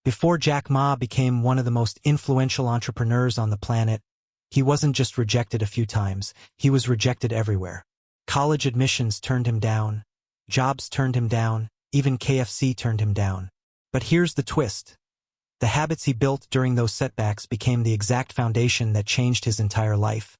Before Jack Ma became one of the most influential entrepreneurs on the planet, he wasn't just rejected a few times, he was rejected everywhere. College admissions turned him down, jobs turned him down, even KFC turned him down. But here's the twist. The habits he built during those setbacks became the exact foundation that changed his entire life.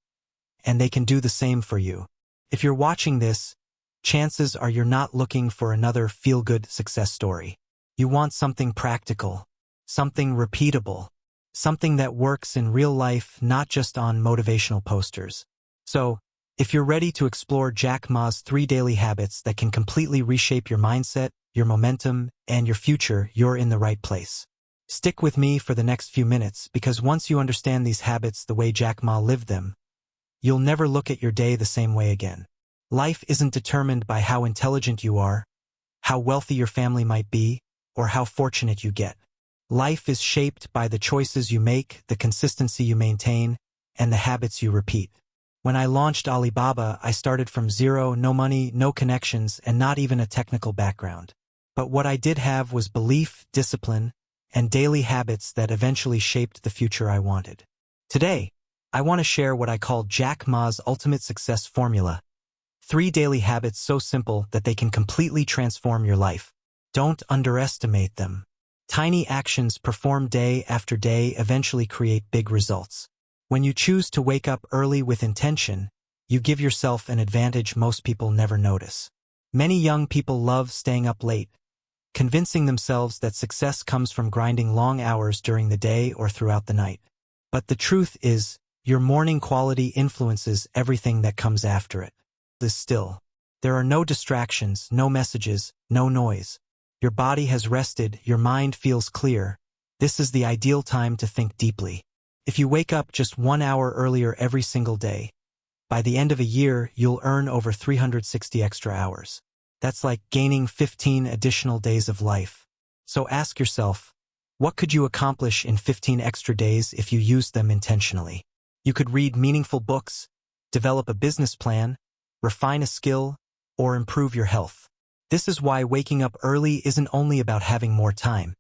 And they can do the same for you. If you're watching this, chances are you're not looking for another feel-good success story. You want something practical, something repeatable, something that works in real life, not just on motivational posters. So, if you're ready to explore Jack Ma's 3 daily habits that can completely reshape your mindset, your momentum, and your future, you're in the right place. Stick with me for the next few minutes, because once you understand these habits the way Jack Ma lived them, you'll never look at your day the same way again. Life isn't determined by how intelligent you are, how wealthy your family might be, or how fortunate you get. Life is shaped by the choices you make, the consistency you maintain, and the habits you repeat. When I launched Alibaba, I started from zero, no money, no connections, and not even a technical background. But what I did have was belief, discipline, and daily habits that eventually shaped the future I wanted. Today, I want to share what I call Jack Ma's ultimate success formula. 3 daily habits so simple that they can completely transform your life. Don't underestimate them. Tiny actions performed day after day eventually create big results. When you choose to wake up early with intention, you give yourself an advantage most people never notice. Many young people love staying up late, convincing themselves that success comes from grinding long hours during the day or throughout the night. But the truth is, your morning quality influences everything that comes after it. Still, there are no distractions, no messages, no noise. Your body has rested, your mind feels clear. This is the ideal time to think deeply. If you wake up just 1 hour earlier every single day, by the end of a year, you'll earn over 360 extra hours. That's like gaining 15 additional days of life. So ask yourself, what could you accomplish in 15 extra days if you used them intentionally? You could read meaningful books, develop a business plan, refine a skill, or improve your health. This is why waking up early isn't only about having more time.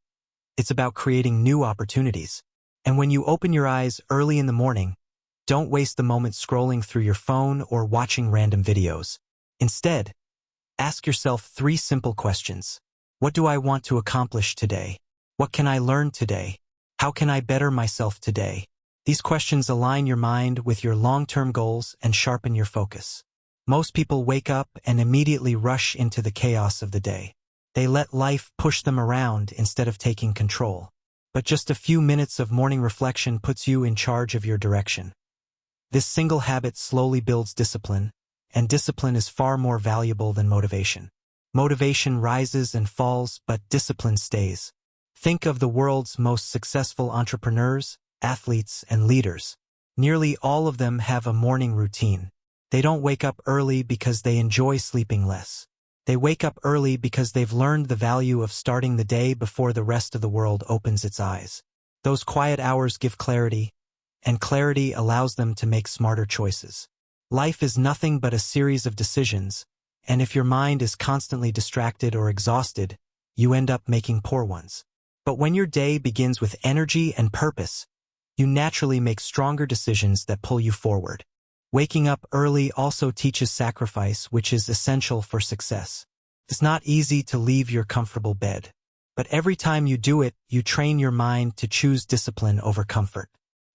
It's about creating new opportunities. And when you open your eyes early in the morning, don't waste the moment scrolling through your phone or watching random videos. Instead, ask yourself 3 simple questions. What do I want to accomplish today? What can I learn today? How can I better myself today? These questions align your mind with your long-term goals and sharpen your focus. Most people wake up and immediately rush into the chaos of the day. They let life push them around instead of taking control. But just a few minutes of morning reflection puts you in charge of your direction. This single habit slowly builds discipline, and discipline is far more valuable than motivation. Motivation rises and falls, but discipline stays. Think of the world's most successful entrepreneurs, athletes, and leaders. Nearly all of them have a morning routine. They don't wake up early because they enjoy sleeping less. They wake up early because they've learned the value of starting the day before the rest of the world opens its eyes. Those quiet hours give clarity, and clarity allows them to make smarter choices. Life is nothing but a series of decisions, and if your mind is constantly distracted or exhausted, you end up making poor ones. But when your day begins with energy and purpose, you naturally make stronger decisions that pull you forward. Waking up early also teaches sacrifice, which is essential for success. It's not easy to leave your comfortable bed, but every time you do it, you train your mind to choose discipline over comfort.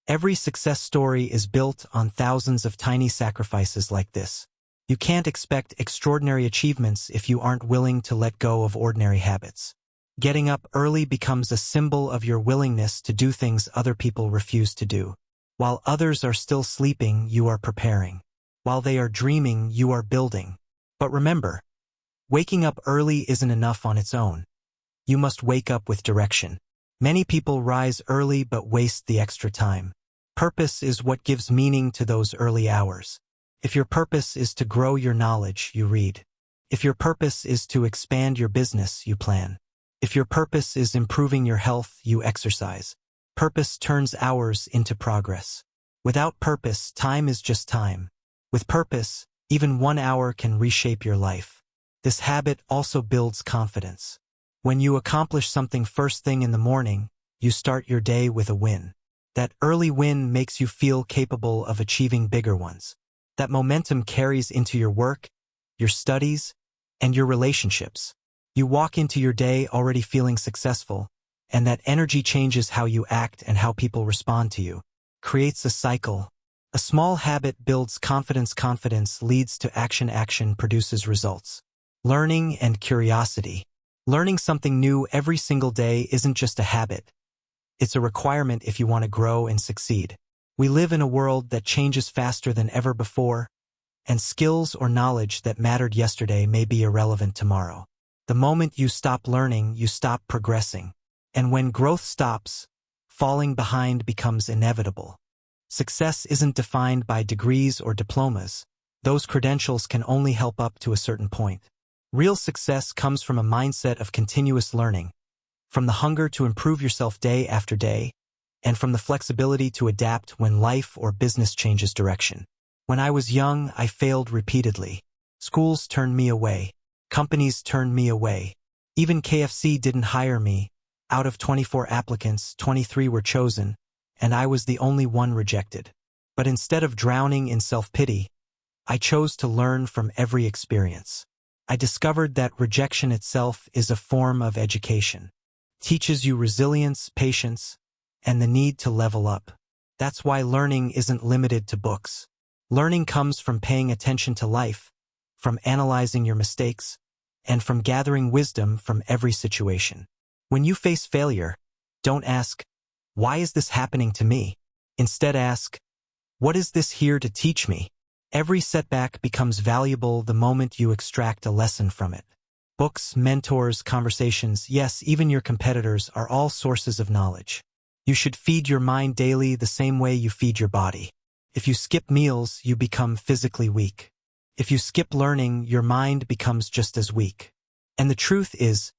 Every success story is built on thousands of tiny sacrifices like this. You can't expect extraordinary achievements if you aren't willing to let go of ordinary habits. Getting up early becomes a symbol of your willingness to do things other people refuse to do. While others are still sleeping, you are preparing. While they are dreaming, you are building. But remember, waking up early isn't enough on its own. You must wake up with direction. Many people rise early but waste the extra time. Purpose is what gives meaning to those early hours. If your purpose is to grow your knowledge, you read. If your purpose is to expand your business, you plan. If your purpose is improving your health, you exercise. Purpose turns hours into progress. Without purpose, time is just time. With purpose, even 1 hour can reshape your life. This habit also builds confidence. When you accomplish something first thing in the morning, you start your day with a win. That early win makes you feel capable of achieving bigger ones. That momentum carries into your work, your studies, and your relationships. You walk into your day already feeling successful, and that energy changes how you act and how people respond to you. Creates a cycle. A small habit builds confidence. Confidence leads to action. Action produces results. Learning and curiosity. Learning something new every single day isn't just a habit. It's a requirement if you want to grow and succeed. We live in a world that changes faster than ever before, and skills or knowledge that mattered yesterday may be irrelevant tomorrow. The moment you stop learning, you stop progressing. And when growth stops, falling behind becomes inevitable. Success isn't defined by degrees or diplomas. Those credentials can only help up to a certain point. Real success comes from a mindset of continuous learning, from the hunger to improve yourself day after day, and from the flexibility to adapt when life or business changes direction. When I was young, I failed repeatedly. Schools turned me away. Companies turned me away. Even KFC didn't hire me. Out of 24 applicants, 23 were chosen, and I was the only one rejected. But instead of drowning in self-pity, I chose to learn from every experience. I discovered that rejection itself is a form of education. It teaches you resilience, patience, and the need to level up. That's why learning isn't limited to books. Learning comes from paying attention to life, from analyzing your mistakes, and from gathering wisdom from every situation. When you face failure, don't ask, "Why is this happening to me?" Instead ask, "What is this here to teach me?" Every setback becomes valuable the moment you extract a lesson from it. Books, mentors, conversations, yes, even your competitors are all sources of knowledge. You should feed your mind daily the same way you feed your body. If you skip meals, you become physically weak. If you skip learning, your mind becomes just as weak. And the truth is,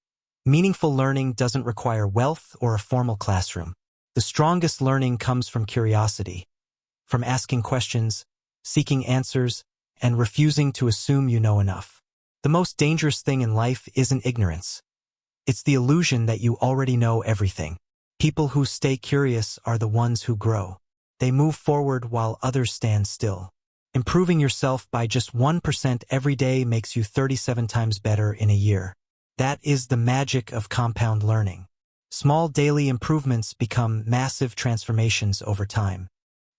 meaningful learning doesn't require wealth or a formal classroom. The strongest learning comes from curiosity, from asking questions, seeking answers, and refusing to assume you know enough. The most dangerous thing in life isn't ignorance. It's the illusion that you already know everything. People who stay curious are the ones who grow. They move forward while others stand still. Improving yourself by just 1% every day makes you 37 times better in a year. That is the magic of compound learning. Small daily improvements become massive transformations over time.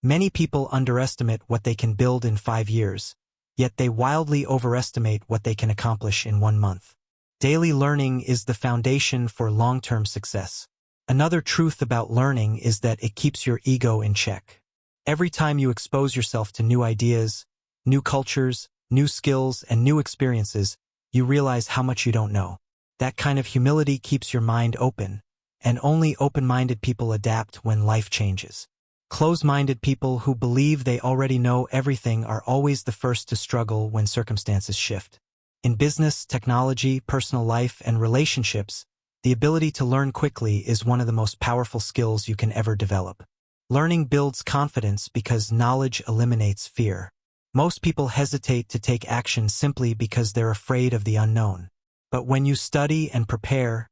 Many people underestimate what they can build in 5 years, yet they wildly overestimate what they can accomplish in 1 month. Daily learning is the foundation for long-term success. Another truth about learning is that it keeps your ego in check. Every time you expose yourself to new ideas, new cultures, new skills, and new experiences, you realize how much you don't know. That kind of humility keeps your mind open, and only open-minded people adapt when life changes. Close-minded people who believe they already know everything are always the first to struggle when circumstances shift. In business, technology, personal life, and relationships, the ability to learn quickly is one of the most powerful skills you can ever develop. Learning builds confidence because knowledge eliminates fear. Most people hesitate to take action simply because they're afraid of the unknown. But when you study and prepare,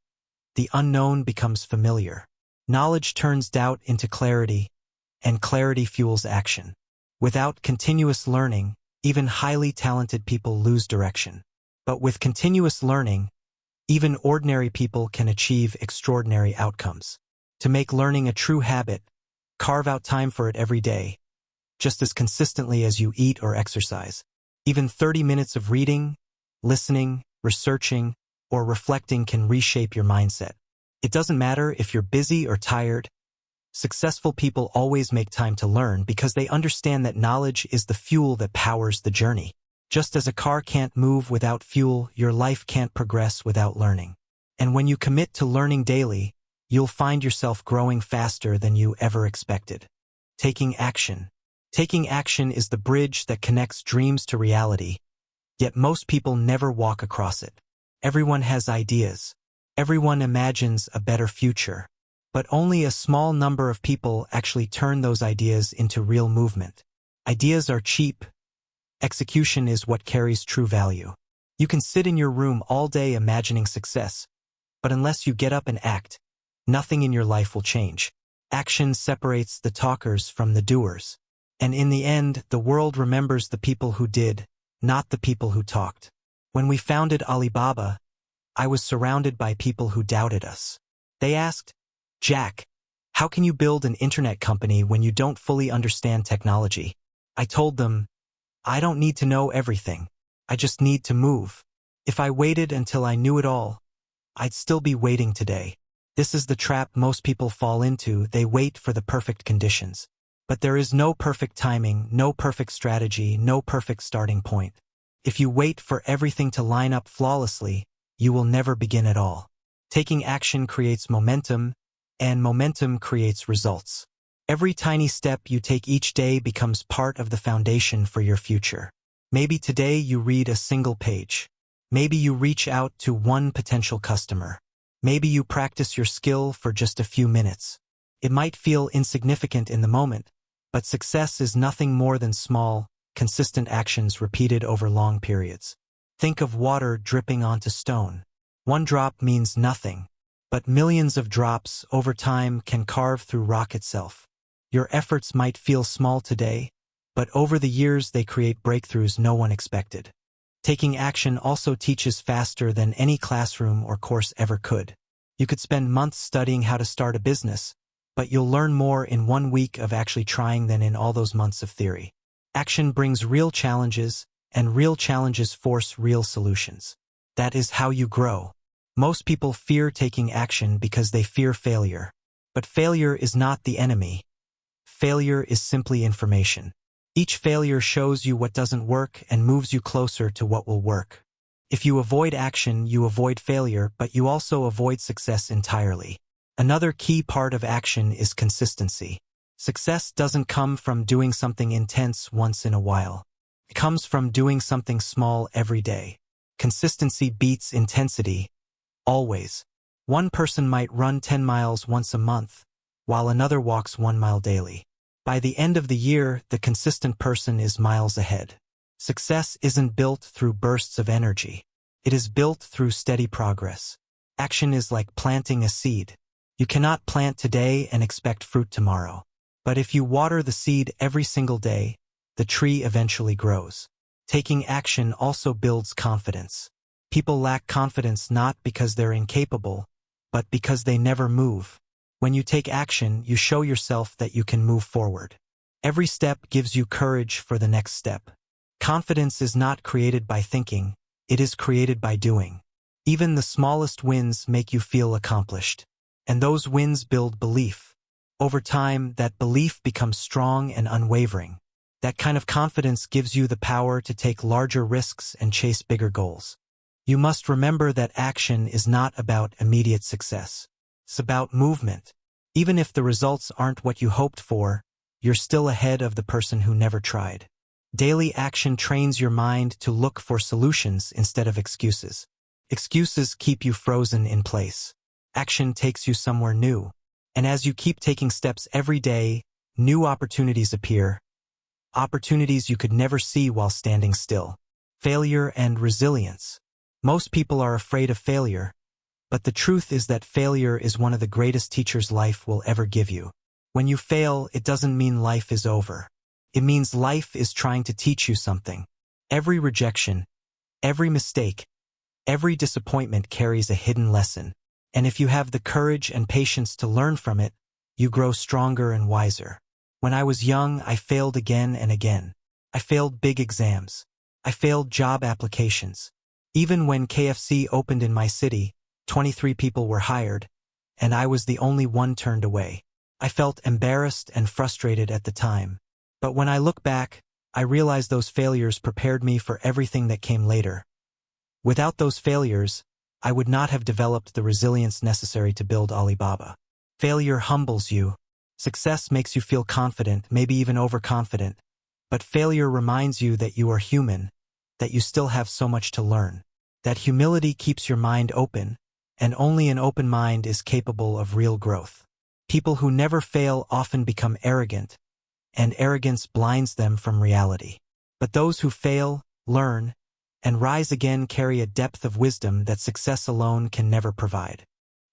the unknown becomes familiar. Knowledge turns doubt into clarity, and clarity fuels action. Without continuous learning, even highly talented people lose direction. But with continuous learning, even ordinary people can achieve extraordinary outcomes. To make learning a true habit, carve out time for it every day, just as consistently as you eat or exercise. Even 30 minutes of reading, listening, researching, or reflecting can reshape your mindset. It doesn't matter if you're busy or tired. Successful people always make time to learn because they understand that knowledge is the fuel that powers the journey. Just as a car can't move without fuel, your life can't progress without learning. And when you commit to learning daily, you'll find yourself growing faster than you ever expected. Taking action. Taking action is the bridge that connects dreams to reality, yet most people never walk across it. Everyone has ideas. Everyone imagines a better future. But only a small number of people actually turn those ideas into real movement. Ideas are cheap. Execution is what carries true value. You can sit in your room all day imagining success, but unless you get up and act, nothing in your life will change. Action separates the talkers from the doers. And in the end, the world remembers the people who did, not the people who talked. When we founded Alibaba, I was surrounded by people who doubted us. They asked, "Jack, how can you build an internet company when you don't fully understand technology?" I told them, "I don't need to know everything. I just need to move. If I waited until I knew it all, I'd still be waiting today." This is the trap most people fall into. They wait for the perfect conditions. But there is no perfect timing, no perfect strategy, no perfect starting point. If you wait for everything to line up flawlessly, you will never begin at all. Taking action creates momentum, and momentum creates results. Every tiny step you take each day becomes part of the foundation for your future. Maybe today you read a single page. Maybe you reach out to one potential customer. Maybe you practice your skill for just a few minutes. It might feel insignificant in the moment, but success is nothing more than small, consistent actions repeated over long periods. Think of water dripping onto stone. One drop means nothing, but millions of drops over time can carve through rock itself. Your efforts might feel small today, but over the years they create breakthroughs no one expected. Taking action also teaches faster than any classroom or course ever could. You could spend months studying how to start a business, but you'll learn more in 1 week of actually trying than in all those months of theory. Action brings real challenges, and real challenges force real solutions. That is how you grow. Most people fear taking action because they fear failure. But failure is not the enemy. Failure is simply information. Each failure shows you what doesn't work and moves you closer to what will work. If you avoid action, you avoid failure, but you also avoid success entirely. Another key part of action is consistency. Success doesn't come from doing something intense once in a while. It comes from doing something small every day. Consistency beats intensity, always. One person might run 10 miles once a month, while another walks 1 mile daily. By the end of the year, the consistent person is miles ahead. Success isn't built through bursts of energy. It is built through steady progress. Action is like planting a seed. You cannot plant today and expect fruit tomorrow. But if you water the seed every single day, the tree eventually grows. Taking action also builds confidence. People lack confidence not because they're incapable, but because they never move. When you take action, you show yourself that you can move forward. Every step gives you courage for the next step. Confidence is not created by thinking, it is created by doing. Even the smallest wins make you feel accomplished. And those wins build belief. Over time, that belief becomes strong and unwavering. That kind of confidence gives you the power to take larger risks and chase bigger goals. You must remember that action is not about immediate success. It's about movement. Even if the results aren't what you hoped for, you're still ahead of the person who never tried. Daily action trains your mind to look for solutions instead of excuses. Excuses keep you frozen in place. Action takes you somewhere new. And as you keep taking steps every day, new opportunities appear. Opportunities you could never see while standing still. Failure and resilience. Most people are afraid of failure, but the truth is that failure is one of the greatest teachers life will ever give you. When you fail, it doesn't mean life is over. It means life is trying to teach you something. Every rejection, every mistake, every disappointment carries a hidden lesson. And if you have the courage and patience to learn from it, you grow stronger and wiser. When I was young, I failed again and again. I failed big exams. I failed job applications. Even when KFC opened in my city, 23 people were hired, and I was the only one turned away. I felt embarrassed and frustrated at the time. But when I look back, I realize those failures prepared me for everything that came later. Without those failures, I would not have developed the resilience necessary to build Alibaba. Failure humbles you. Success makes you feel confident, maybe even overconfident. But failure reminds you that you are human, that you still have so much to learn. That humility keeps your mind open, and only an open mind is capable of real growth. People who never fail often become arrogant, and arrogance blinds them from reality. But those who fail, learn, and rise again carry a depth of wisdom that success alone can never provide.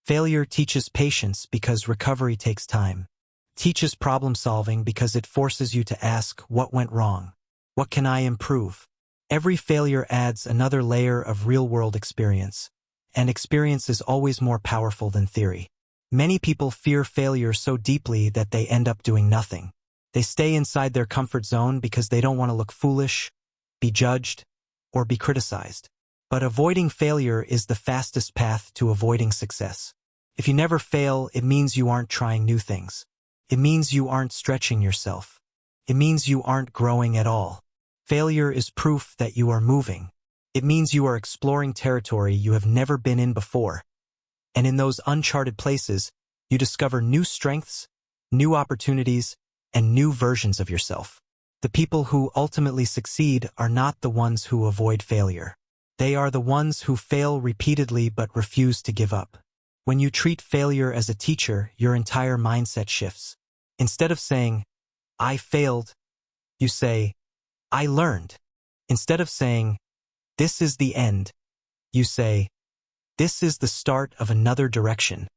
Failure teaches patience because recovery takes time. Teaches problem solving because it forces you to ask, what went wrong? What can I improve? Every failure adds another layer of real-world experience, and experience is always more powerful than theory. Many people fear failure so deeply that they end up doing nothing. They stay inside their comfort zone because they don't want to look foolish, be judged, or be criticized. But avoiding failure is the fastest path to avoiding success. If you never fail, it means you aren't trying new things. It means you aren't stretching yourself. It means you aren't growing at all. Failure is proof that you are moving. It means you are exploring territory you have never been in before. And in those uncharted places, you discover new strengths, new opportunities, and new versions of yourself. The people who ultimately succeed are not the ones who avoid failure. They are the ones who fail repeatedly but refuse to give up. When you treat failure as a teacher, your entire mindset shifts. Instead of saying, I failed, you say, I learned. Instead of saying, this is the end, you say, this is the start of another direction.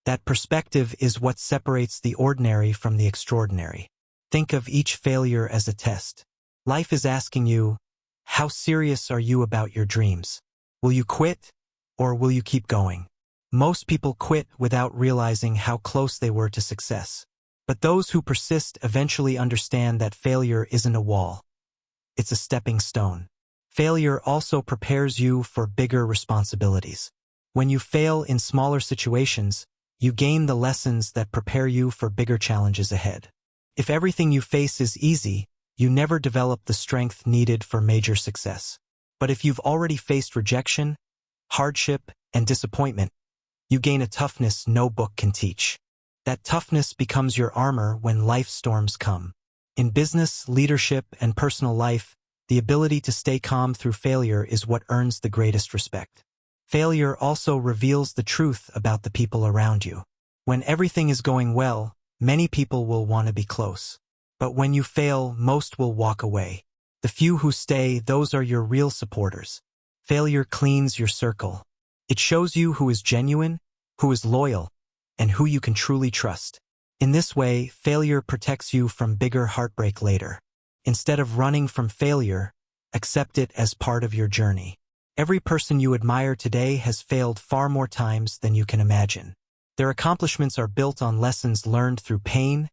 That perspective is what separates the ordinary from the extraordinary. Think of each failure as a test. Life is asking you, how serious are you about your dreams? Will you quit, or will you keep going? Most people quit without realizing how close they were to success. But those who persist eventually understand that failure isn't a wall. It's a stepping stone. Failure also prepares you for bigger responsibilities. When you fail in smaller situations, you gain the lessons that prepare you for bigger challenges ahead. If everything you face is easy, you never develop the strength needed for major success. But if you've already faced rejection, hardship, and disappointment, you gain a toughness no book can teach. That toughness becomes your armor when life storms come. In business, leadership, and personal life, the ability to stay calm through failure is what earns the greatest respect. Failure also reveals the truth about the people around you. When everything is going well, many people will want to be close. But when you fail, most will walk away. The few who stay, those are your real supporters. Failure cleans your circle. It shows you who is genuine, who is loyal, and who you can truly trust. In this way, failure protects you from bigger heartbreak later. Instead of running from failure, accept it as part of your journey. Every person you admire today has failed far more times than you can imagine. Their accomplishments are built on lessons learned through pain,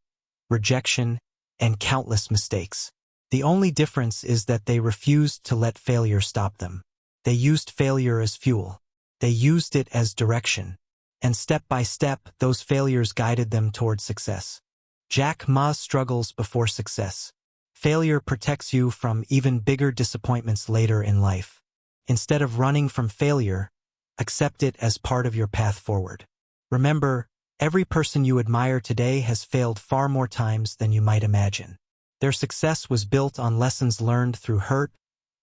rejection, and countless mistakes. The only difference is that they refused to let failure stop them. They used failure as fuel. They used it as direction. And step by step, those failures guided them toward success. Jack Ma's struggles before success. Failure protects you from even bigger disappointments later in life. Instead of running from failure, accept it as part of your path forward. Remember, every person you admire today has failed far more times than you might imagine. Their success was built on lessons learned through hurt,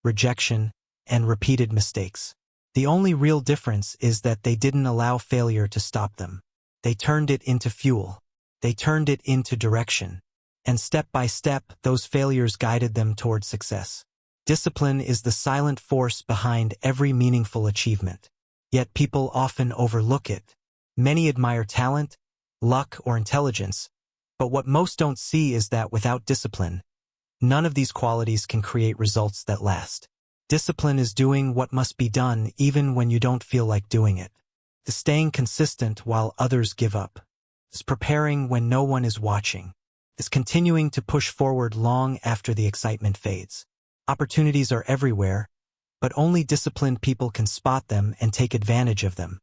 rejection, and repeated mistakes. The only real difference is that they didn't allow failure to stop them. They turned it into fuel. They turned it into direction. And step by step, those failures guided them toward success. Discipline is the silent force behind every meaningful achievement. Yet people often overlook it. Many admire talent, luck, or intelligence, but what most don't see is that without discipline, none of these qualities can create results that last. Discipline is doing what must be done even when you don't feel like doing it. It's staying consistent while others give up. It's preparing when no one is watching. It's continuing to push forward long after the excitement fades. Opportunities are everywhere, but only disciplined people can spot them and take advantage of them,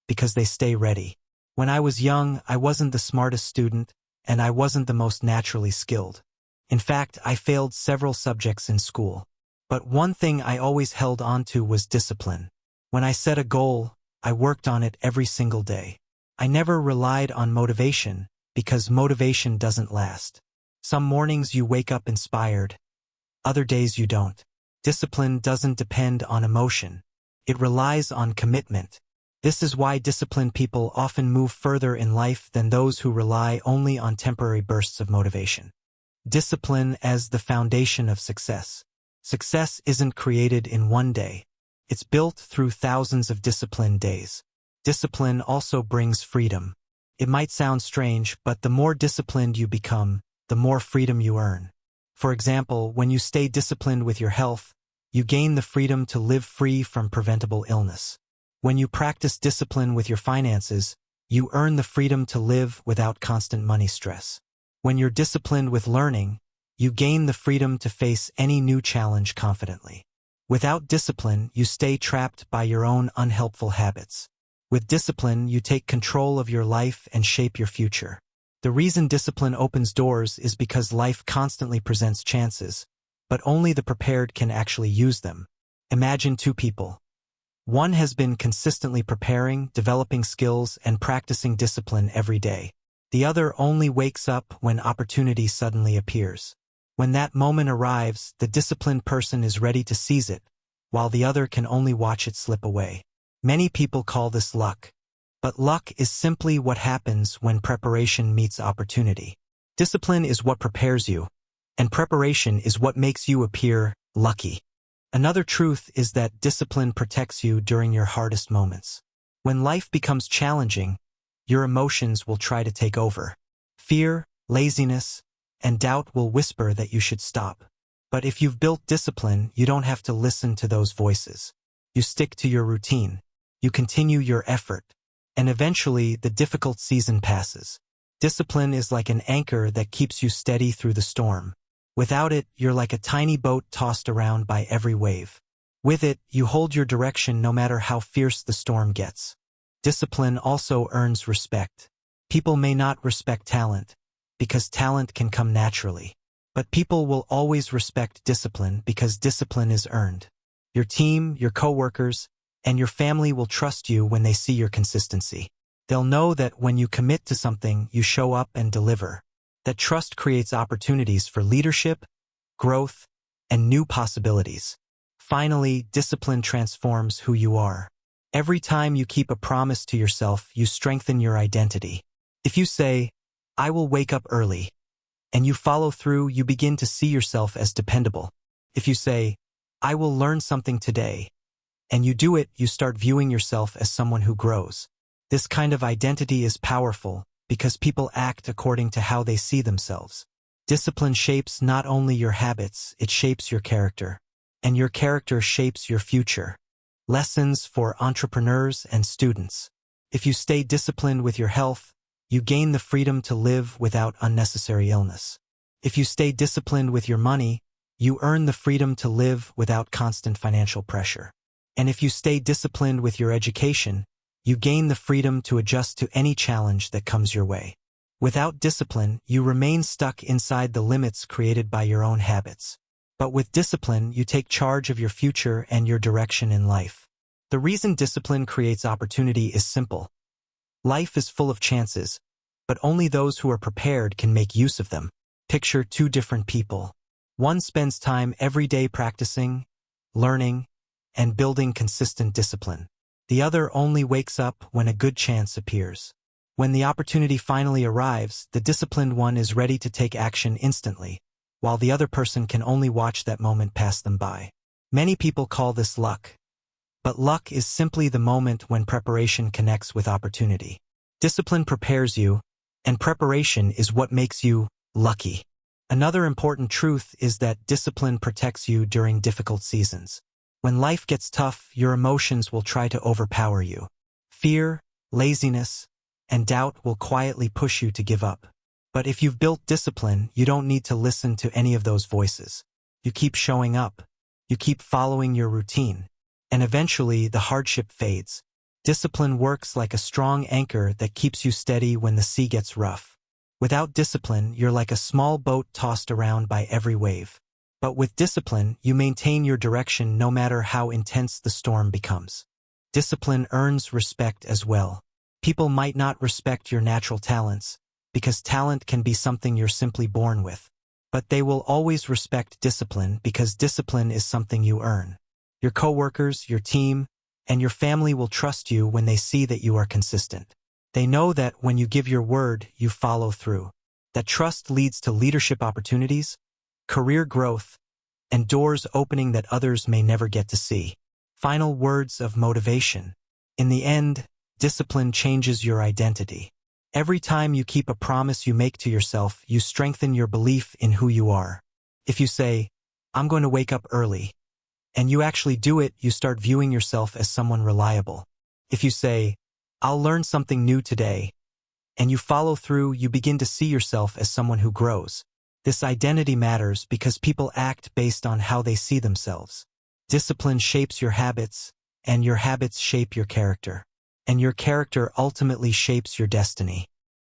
because they stay ready. When I was young, I wasn't the smartest student, and I wasn't the most naturally skilled. In fact, I failed several subjects in school. But one thing I always held on to was discipline. When I set a goal, I worked on it every single day. I never relied on motivation, because motivation doesn't last. Some mornings you wake up inspired, other days you don't. Discipline doesn't depend on emotion. It relies on commitment. This is why disciplined people often move further in life than those who rely only on temporary bursts of motivation. Discipline as the foundation of success. Success isn't created in one day. It's built through thousands of disciplined days. discipline also brings freedom. It might sound strange, but the more disciplined you become, the more freedom you earn. For example, when you stay disciplined with your health, you gain the freedom to live free from preventable illness. When you practice discipline with your finances, you earn the freedom to live without constant money stress. When you're disciplined with learning, you gain the freedom to face any new challenge confidently. Without discipline, you stay trapped by your own unhelpful habits. With discipline, you take control of your life and shape your future. The reason discipline opens doors is because life constantly presents chances, but only the prepared can actually use them. Imagine two people. One has been consistently preparing, developing skills, and practicing discipline every day. The other only wakes up when opportunity suddenly appears. When that moment arrives, the disciplined person is ready to seize it, while the other can only watch it slip away. Many people call this luck. But luck is simply what happens when preparation meets opportunity. Discipline is what prepares you, and preparation is what makes you appear lucky. Another truth is that discipline protects you during your hardest moments. When life becomes challenging, your emotions will try to take over. Fear, laziness, and doubt will whisper that you should stop. But if you've built discipline, you don't have to listen to those voices. You stick to your routine. You continue your effort. And eventually, the difficult season passes. Discipline is like an anchor that keeps you steady through the storm. Without it, you're like a tiny boat tossed around by every wave. With it, you hold your direction no matter how fierce the storm gets. Discipline also earns respect. People may not respect talent, because talent can come naturally. But people will always respect discipline because discipline is earned. Your team, your coworkers, and your family will trust you when they see your consistency. They'll know that when you commit to something, you show up and deliver. That trust creates opportunities for leadership, growth, and new possibilities. Finally, discipline transforms who you are. Every time you keep a promise to yourself, you strengthen your identity. If you say, "I will wake up early," and you follow through, you begin to see yourself as dependable. If you say, "I will learn something today," and you do it, you start viewing yourself as someone who grows. This kind of identity is powerful because people act according to how they see themselves. Discipline shapes not only your habits, it shapes your character. And your character shapes your future. Lessons for entrepreneurs and students. If you stay disciplined with your health, you gain the freedom to live without unnecessary illness. If you stay disciplined with your money, you earn the freedom to live without constant financial pressure. And if you stay disciplined with your education, you gain the freedom to adjust to any challenge that comes your way. Without discipline, you remain stuck inside the limits created by your own habits. But with discipline, you take charge of your future and your direction in life. The reason discipline creates opportunity is simple. Life is full of chances, but only those who are prepared can make use of them. Picture two different people. One spends time every day practicing, learning, and building consistent discipline. The other only wakes up when a good chance appears. When the opportunity finally arrives, the disciplined one is ready to take action instantly, while the other person can only watch that moment pass them by. Many people call this luck. But luck is simply the moment when preparation connects with opportunity. Discipline prepares you, and preparation is what makes you lucky. Another important truth is that discipline protects you during difficult seasons. When life gets tough, your emotions will try to overpower you. Fear, laziness, and doubt will quietly push you to give up. But if you've built discipline, you don't need to listen to any of those voices. You keep showing up. You keep following your routine. And eventually, the hardship fades. Discipline works like a strong anchor that keeps you steady when the sea gets rough. Without discipline, you're like a small boat tossed around by every wave. But with discipline, you maintain your direction no matter how intense the storm becomes. Discipline earns respect as well. People might not respect your natural talents, because talent can be something you're simply born with. But they will always respect discipline because discipline is something you earn. Your coworkers, your team, and your family will trust you when they see that you are consistent. They know that when you give your word, you follow through. That trust leads to leadership opportunities, career growth, and doors opening that others may never get to see. Final words of motivation. In the end, Discipline changes your identity. Every time you keep a promise you make to yourself, you strengthen your belief in who you are. If you say, "I'm going to wake up early," and you actually do it, you start viewing yourself as someone reliable. If you say, "I'll learn something new today," and you follow through, you begin to see yourself as someone who grows. This identity matters because people act based on how they see themselves. Discipline shapes your habits, and your habits shape your character. And your character ultimately shapes your destiny.